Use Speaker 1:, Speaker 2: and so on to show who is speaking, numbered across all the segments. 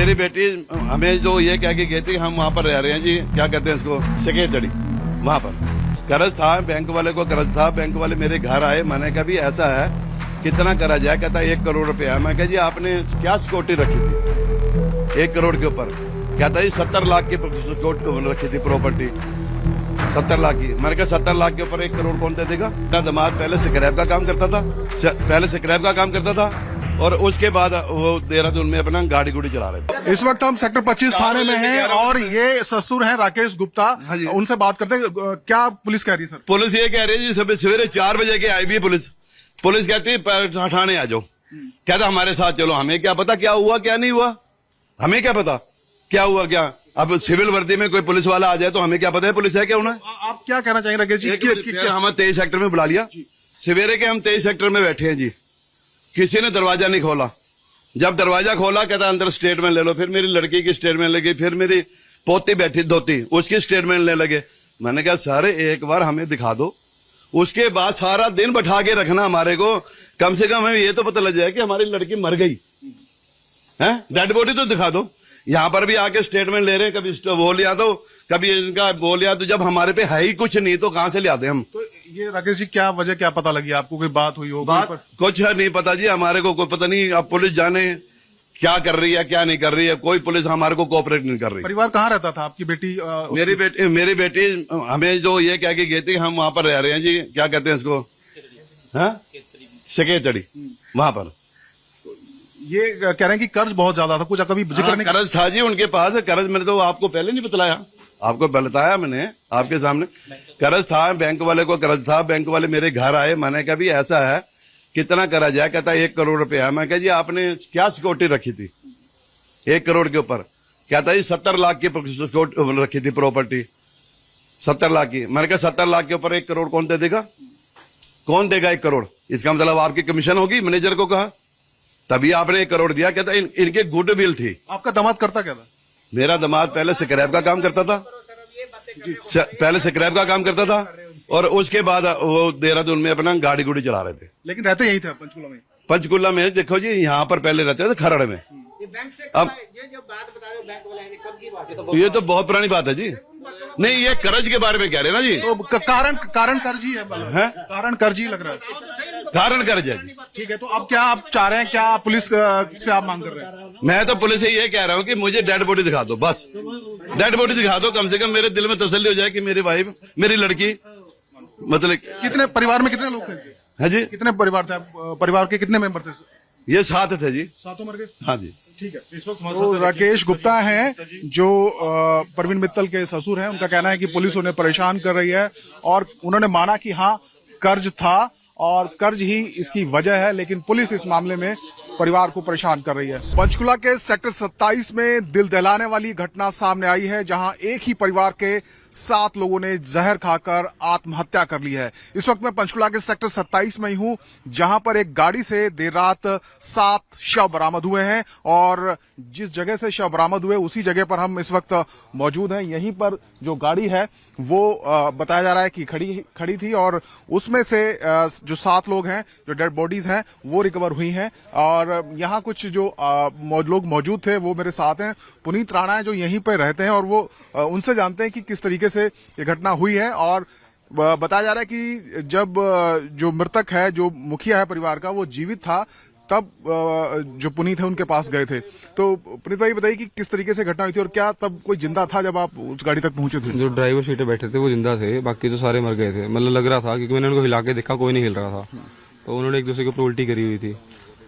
Speaker 1: मेरी बेटी हमें जो ये कह के गई थी हम वहाँ पर रह रहे हैं जी, क्या कहते हैं इसको, सकेतड़ी, वहाँ पर कर्ज था, बैंक वाले को कर्ज था। बैंक वाले मेरे घर आए, मैंने कहा भी ऐसा है कितना कर्ज है, कहता 1 करोड़ रुपया। मैं कहा जी आपने क्या सिक्योरिटी रखी थी 1 करोड़ के ऊपर? कहता जी 70 लाख की सिक्योरिटी रखी थी, प्रॉपर्टी 70 लाख की। मैंने कहा 70 लाख के ऊपर 1 करोड़ कौन दे देगा? मेरा दामाद पहले स्क्रैप का काम करता था, और उसके बाद वो देहरादून में अपना गाड़ी गुड़ी चला रहे थे।
Speaker 2: इस वक्त हम सेक्टर 25 थाने में हैं और ये ससुर हैं राकेश गुप्ता।
Speaker 1: हाँ जी।
Speaker 2: उनसे बात करते हैं, क्या पुलिस कह रही है सर?
Speaker 1: पुलिस ये कह रही है जी सवेरे 4 बजे के आई भी है पुलिस कहती है थाने आ जाओ। कहता हमारे साथ चलो। हमें क्या पता क्या हुआ क्या नहीं हुआ, हमें क्या पता क्या हुआ क्या। अब सिविल वर्दी में कोई पुलिस वाला आ जाए तो हमें क्या पता है पुलिस है क्या होना।
Speaker 2: आप क्या कहना चाहेंगे राकेश जी?
Speaker 1: हमें 23 सेक्टर में बुला लिया, सवेरे के हम 23 सेक्टर में बैठे हैं जी, किसी ने दरवाजा नहीं खोला। जब दरवाजा खोला कहता अंदर स्टेटमेंट ले लो। फिर मेरी लड़की की स्टेटमेंट लगी, फिर मेरी पोती बैठी धोती, उसकी स्टेटमेंट लेने लगे। मैंने कहा सारे एक बार हमें दिखा दो, उसके बाद सारा दिन बैठा के रखना हमारे को। कम से कम हमें ये तो पता लग जाए कि हमारी लड़की मर गई है, डेड बॉडी तो दिखा दो। यहाँ पर भी आके स्टेटमेंट ले रहे हैं, कभी वो लिया दो, कभी इनका वो लिया। तो जब हमारे पे है ही कुछ नहीं तो कहां से लियाते हम?
Speaker 2: तो ये राकेश जी क्या वजह क्या पता लगी आपको? कोई बात हुई हो?
Speaker 1: कुछ है नहीं पता जी, हमारे को कोई पता नहीं। अब पुलिस जाने क्या कर रही है क्या नहीं कर रही है, कोई पुलिस हमारे को कोऑपरेट नहीं कर रही।
Speaker 2: परिवार कहाँ रहता था आपकी बेटी?
Speaker 1: मेरी बेटी हमें जो ये कह के गई थी हम वहाँ पर रह रहे हैं जी, क्या कहते हैं इसको, सकेतड़ी, वहाँ पर।
Speaker 2: ये कह रहे हैं कि कर्ज बहुत ज्यादा था, कुछ कभी जिक्र नहीं?
Speaker 1: कर्ज था जी उनके पास। कर्ज मैंने तो आपको पहले नहीं बतलाया, आपको बताया मैंने आपके सामने। कर्ज था, बैंक वाले को कर्ज था। बैंक वाले मेरे घर आए, मैंने कहा भी ऐसा है कितना कर्ज है? कहता 1 करोड़ रुपया। मैं कहा जी आपने क्या सिक्योरिटी रखी थी 1 करोड़ के ऊपर? कहता जी 70 लाख की सिक्योरिटी रखी थी, प्रॉपर्टी 70 लाख की। मैंने कहा 70 लाख के ऊपर 1 करोड़ कौन दे देगा? कौन देगा 1 करोड़? इसका मतलब आपकी कमीशन होगी। मैनेजर को कहा तभी आपने 1 करोड़ दिया। कहता इनके गुडविल थी।
Speaker 2: आपका दामाद करता क्या था?
Speaker 1: मेरा दामाद पहले स्क्रैप का काम करता था, और उसके बाद वो देहरादून में अपना गाड़ी गुड़ी चला रहे थे।
Speaker 2: लेकिन रहते यही थे पंचकुला में?
Speaker 1: पंचकुला में देखो जी, यहाँ पर पहले रहते थे खरड़ में। अब
Speaker 3: ये जो बात बता रहे हो बैंक वाले हैं, कब की बात है?
Speaker 1: ये तो बहुत पुरानी बात है जी। नहीं ये कर्ज के बारे में कह रहे हैं ना जी।
Speaker 2: तो कारण कर्ज ही है, कारण कर्ज ही लग रहा है।
Speaker 1: कारण कर्ज है जी।
Speaker 2: ठीक है, तो अब क्या आप चाह रहे हैं? क्या पुलिस से आप मांग कर रहे हैं?
Speaker 1: मैं तो पुलिस से ये कह रहा हूँ कि मुझे डेड बॉडी दिखा दो, बस डेड बॉडी दिखा दो। कम से कम मेरे दिल में तसल्ली हो जाए कि मेरी वाइफ, मेरी लड़की, मतलब
Speaker 2: कितने परिवार में कितने लोग थे?
Speaker 1: है जी,
Speaker 2: कितने परिवार थे? परिवार के कितने मेंबर थे?
Speaker 1: ये 7 थे जी।
Speaker 2: 7 मर गए?
Speaker 1: हाँ जी।
Speaker 2: ठीक है। इस वक्त तो राकेश गुप्ता हैं जो परवीन मित्तल के ससुर हैं। उनका कहना है कि पुलिस उन्हें परेशान कर रही है, और उन्होंने माना कि हाँ कर्ज था और कर्ज ही इसकी वजह है, लेकिन पुलिस इस मामले में परिवार को परेशान कर रही है। पंचकुला के सेक्टर 27 में दिल दहलाने वाली घटना सामने आई है, जहां एक ही परिवार के 7 लोगों ने जहर खाकर आत्महत्या कर ली है। इस वक्त मैं पंचकुला के सेक्टर 27 में ही हूं, जहां पर एक गाड़ी से देर रात 7 शव बरामद हुए हैं, और जिस जगह से शव बरामद हुए उसी जगह पर हम इस वक्त मौजूद हैं। यहीं पर जो गाड़ी है वो बताया जा रहा है कि खड़ी थी, और उसमें से जो 7 लोग हैं, जो डेड बॉडीज हैं, वो रिकवर हुई हैं। और यहाँ कुछ जो लोग मौजूद थे वो मेरे साथ हैं। पुनीत राणा है जो यहीं पर रहते हैं, और वो उनसे जानते हैं कि किस तरीके से ये घटना हुई है। और बताया जा रहा है कि जब जो मृतक है, जो मुखिया है परिवार का, वो जीवित था, तब जो पुनीत है उनके पास गए थे। तो पुनीत भाई बताइए कि किस तरीके से घटना हुई थी, और क्या तब कोई जिंदा था जब आप उस गाड़ी तक पहुंचे थे?
Speaker 4: जो ड्राइवर सीट पे बैठे थे वो जिंदा थे, बाकी तो सारे मर गए थे। मतलब लग रहा था, क्योंकि मैंने उनको हिला के देखा, कोई नहीं हिल रहा था। तो उन्होंने एक दूसरे के ऊपर उल्टी करी हुई थी।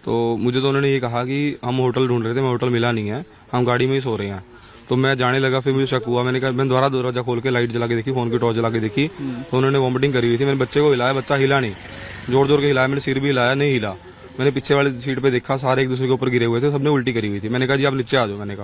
Speaker 4: तो मुझे तो उन्होंने ये कहा कि हम होटल ढूंढ रहे थे, मैं होटल मिला नहीं है, हम गाड़ी में ही सो रहे हैं। तो मैं जाने लगा, फिर मुझे शक हुआ। मैंने कहा, मैंने दोबारा दरवाजा खोल के लाइट जला के देखी, फोन की टॉर्च जला के देखी, तो उन्होंने वॉमिटिंग करी हुई थी। मैंने बच्चे को हिलाया, बच्चा हिला नहीं, जोर जोर के हिलाया, मैंने सिर भी हिलाया, नहीं हिला। मैंने पीछे वाली सीट पे देखा, सारे एक दूसरे के ऊपर गिरे हुए थे, सबने उल्टी करी हुई थी। मैंने कहा जी आप नीचे आ जाओ। मैंने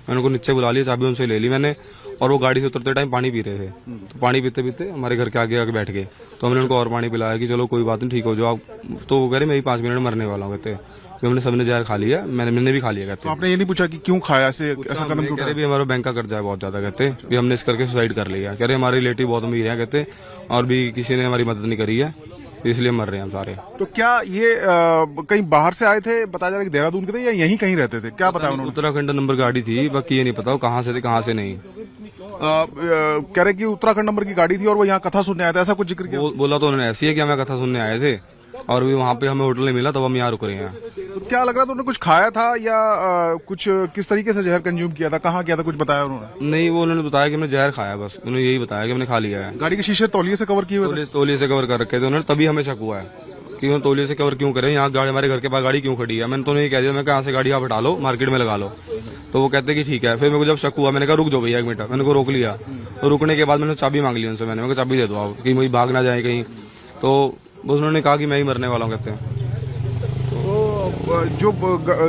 Speaker 4: उनको नीचे बुला लिया, चाबी उनसे ले ली मैंने, और वो गाड़ी से उतरते टाइम पानी पी रहे थे। तो पानी पीते पीते हमारे घर के आगे बैठ गए। तो हमने उनको और पानी पिलाया कि चलो कोई बात नहीं, ठीक हो जाओ आप। तो वो कह रहे मैं 5 मिनट में मरने वाला हूँ, कहते हमने सबने जहर खा लिया, मैंने भी खा लिया। कहते
Speaker 2: तो आपने ये नहीं पूछा कि क्यों खाया, ऐसा कदम क्यों?
Speaker 4: कह रहे भी हमारा बैंक का कर्जा है बहुत ज्यादा, कहते भी हमने इस करके सुसाइड कर लिया। कह रहे हमारे रिलेटिव बहुत अमीर है, कहते और भी किसी ने हमारी मदद नहीं करी है, तो इसलिए मर रहे हैं हम सारे।
Speaker 2: तो क्या ये कहीं बाहर से आए थे, बताया जा रहा है कि देहरादून के थे, या यहीं कहीं रहते थे, क्या बताया उन्होंने?
Speaker 4: उत्तराखंड नंबर गाड़ी थी, बाकी ये नहीं पता वो कहाँ से थे कहाँ से नहीं।
Speaker 2: कह रहे कि उत्तराखंड नंबर की गाड़ी थी और वो यहाँ कथा सुनने आया था, ऐसा कुछ जिक्र किया?
Speaker 4: बोला तो उन्होंने ऐसी है कि हमें कथा सुनने आए थे और भी वहाँ पे हमें होटल नहीं मिला, तब हम यहाँ रुक रहे हैं।
Speaker 2: तो क्या लग रहा था उन्होंने कुछ खाया था या कुछ किस तरीके से जहर कंज्यूम किया था, कहाँ किया था, कुछ बताया उन्होंने?
Speaker 4: नहीं, वो उन्होंने बताया कि हमने जहर खाया, बस उन्होंने यही बताया कि हमने खा लिया है।
Speaker 2: गाड़ी के शीशे तौलिए से कवर किए हुए थे?
Speaker 4: तौलिए से कवर कर रखे थे उन्होंने, तभी हमें शक हुआ है कि उन्होंने तौलिए से कवर क्यों करें, यहाँ गाड़ी हमारे घर के पास गाड़ी क्यों खड़ी है। मैंने तो उन्हें कह दिया, मैं कहाँ से गाड़ी आप हटा लो, मार्केट में लगा लो। तो वो कहते कि ठीक है। फिर मेरे को जब शक हुआ, मैंने कहा रुक जाओ भैया 1 मिनट, मैंने को रोक लिया। तो रुकने के बाद मैंने चाबी मांग ली उनसे, मैंने कहा चाबी दे दो आप, कि मुझे भाग ना जाए कहीं। तो उन्होंने कहा कि मैं ही मरने वाला हूँ, कहते हैं।
Speaker 2: तो जो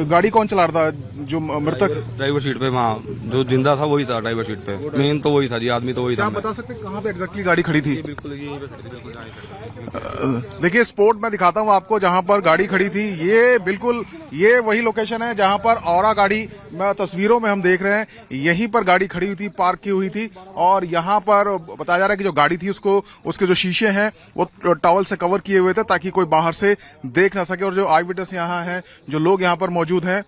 Speaker 2: गाड़ी कौन चला रहा था, जो मृतक?
Speaker 4: ड्राइवर सीट पे, वहाँ जो जिंदा था वही था ड्राइवर सीट पे, मेन तो वही था जी, आदमी तो वही
Speaker 2: क्या
Speaker 4: था।
Speaker 2: आप बता सकते हैं कहाँ पे एग्जैक्टली गाड़ी खड़ी थी?
Speaker 4: बिल्कुल यहीं पे खड़ी थी, बिल्कुल यहाँ
Speaker 2: देखिए स्पॉट मैं दिखाता हूँ आपको जहां पर गाड़ी खड़ी थी। ये बिल्कुल ये वही लोकेशन है जहां पर औरा गाड़ी मैं तस्वीरों में हम देख रहे हैं, यहीं पर गाड़ी खड़ी हुई थी, पार्क की हुई थी। और यहां पर बताया जा रहा है कि जो गाड़ी थी उसको, उसके जो शीशे हैं वो टॉवल से कवर किए हुए थे ताकि कोई बाहर से देख ना सके। और जो आई विटनेस यहाँ है, जो लोग यहाँ पर मौजूद हैं,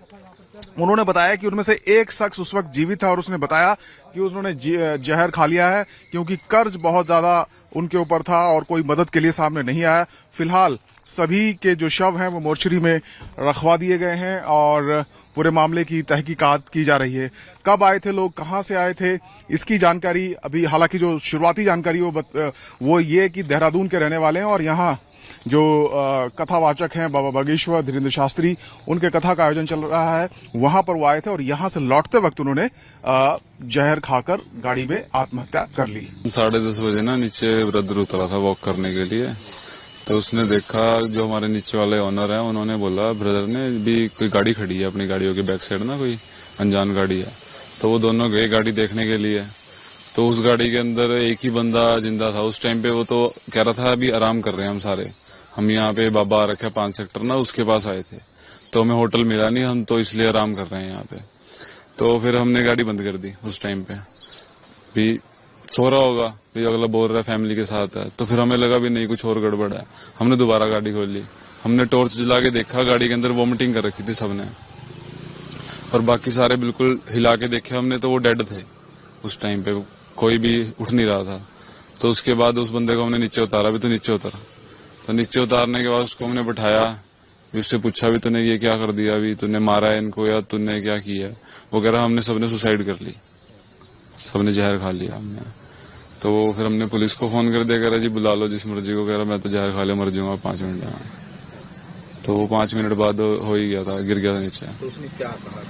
Speaker 2: उन्होंने बताया कि उनमें से एक शख्स उस वक्त जीवित था और उसने बताया कि उन्होंने जहर खा लिया है क्योंकि कर्ज बहुत ज्यादा उनके ऊपर था और कोई मदद के लिए सामने नहीं आया। फिलहाल सभी के जो शव हैं वो मोर्चरी में रखवा दिए गए हैं और पूरे मामले की तहकीकात की जा रही है। कब आए थे लोग, कहां से आए थे, इसकी जानकारी अभी, हालांकि जो शुरुआती जानकारी वो ये कि देहरादून के रहने वाले हैं और यहाँ जो कथावाचक हैं बाबा बागेश्वर धीरेन्द्र शास्त्री, उनके कथा का आयोजन चल रहा है, वहां पर वो आए थे और यहां से लौटते वक्त उन्होंने जहर खाकर गाड़ी में आत्महत्या कर ली।
Speaker 5: 10:30 बजे ना नीचे ब्रदर उतरा था वॉक करने के लिए, तो उसने देखा, जो हमारे नीचे वाले ओनर हैं उन्होंने बोला ब्रदर ने भी कोई गाड़ी खड़ी है अपनी गाड़ियों के बैक साइड ना, कोई अनजान गाड़ी है। तो वो दोनों गए गाड़ी देखने के लिए, तो उस गाड़ी के अंदर एक ही बंदा जिंदा था उस टाइम पे। वो तो कह रहा था अभी आराम कर रहे हैं हम सारे, हम यहाँ पे बाबा आ रखे 5 सेक्टर ना, उसके पास आए थे, तो हमें होटल मिला नहीं, हम तो इसलिए आराम कर रहे हैं यहाँ पे। तो फिर हमने गाड़ी बंद कर दी उस टाइम पे, भी सो रहा होगा, भी अगला बोल रहा है फैमिली के साथ है, तो फिर हमें लगा भी नहीं कुछ और गड़बड़ है। हमने दोबारा गाड़ी खोल ली, हमने टॉर्च जला के देखा, गाड़ी के अंदर वॉमिटिंग कर रखी थी सबने, और बाकी सारे बिल्कुल हिला के देखे हमने तो वो डेड थे उस टाइम पे, कोई भी उठ नहीं रहा था। तो उसके बाद उस बंदे को हमने नीचे उतारा, भी तो नीचे उतरा, तो नीचे उतारने के बाद उसको हमने बैठाया, उससे पूछा भी तूने ये क्या कर दिया, अभी तूने मारा है इनको या तूने क्या किया? वो कह रहा हमने सबने सुसाइड कर ली, सबने जहर खा लिया हमने। तो फिर हमने पुलिस को फोन कर दिया, कह रहा जी बुला लो जिस मर्जी को, कह रहा मैं तो जहर खा लिया, मर जाऊंगा 5 मिनट में। तो वो 5 मिनट बाद हो ही गया था, गिर गया था नीचे।
Speaker 3: तो उसने क्या कहा?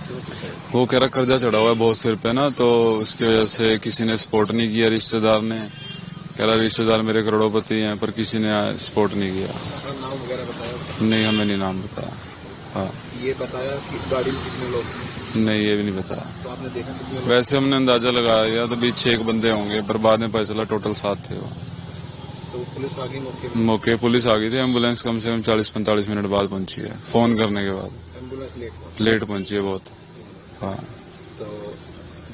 Speaker 5: वो कह रहा कर्जा चढ़ा हुआ है बहुत सिर पे ना, तो उसकी वजह से किसी ने सपोर्ट नहीं किया, रिश्तेदार ने। कह रहा रिश्तेदार मेरे करोड़पति हैं पर किसी ने सपोर्ट नहीं किया।
Speaker 3: नाम वगैरह बताया?
Speaker 5: नहीं, हमें नहीं नाम बताया। हाँ,
Speaker 3: ये बताया कि गाड़ी में कितने लोग?
Speaker 5: नहीं, ये भी नहीं बताया।
Speaker 3: तो आपने देखा कितने लोग?
Speaker 5: वैसे हमने अंदाजा लगाया तो 6 बंदे होंगे, पर बाद में पता चला टोटल 7 थे वो।
Speaker 3: तो पुलिस आ गई मौके पे?
Speaker 5: मौके पुलिस आ गई थी, एम्बुलेंस कम से कम 40-45 मिनट बाद पहुंची है, फोन करने के बाद।
Speaker 3: एम्बुलेंस
Speaker 5: लेट पहुंची है बहुत। हाँ,
Speaker 3: तो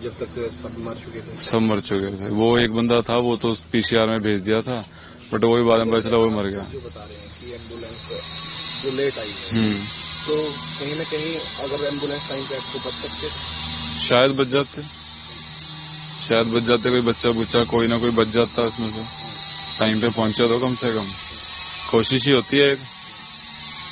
Speaker 3: जब तक सब मर चुके थे?
Speaker 5: सब मर चुके थे। वो एक बंदा था, वो तो पीसीआर में भेज दिया था, बट वही बाद में पता चला वो मर गया।
Speaker 3: जो बता रहे हैं कि एम्बुलेंस जो लेट आई है, तो कहीं न कहीं अगर एम्बुलेंस टाइम पे आपको बच सकते?
Speaker 5: शायद बच जाते, शायद बच जाते, कोई बच्चा बुच्चा कोई ना कोई बच जाता उसमें से, टाइम पे पहुंचा तो कम से कम कोशिश ही होती है।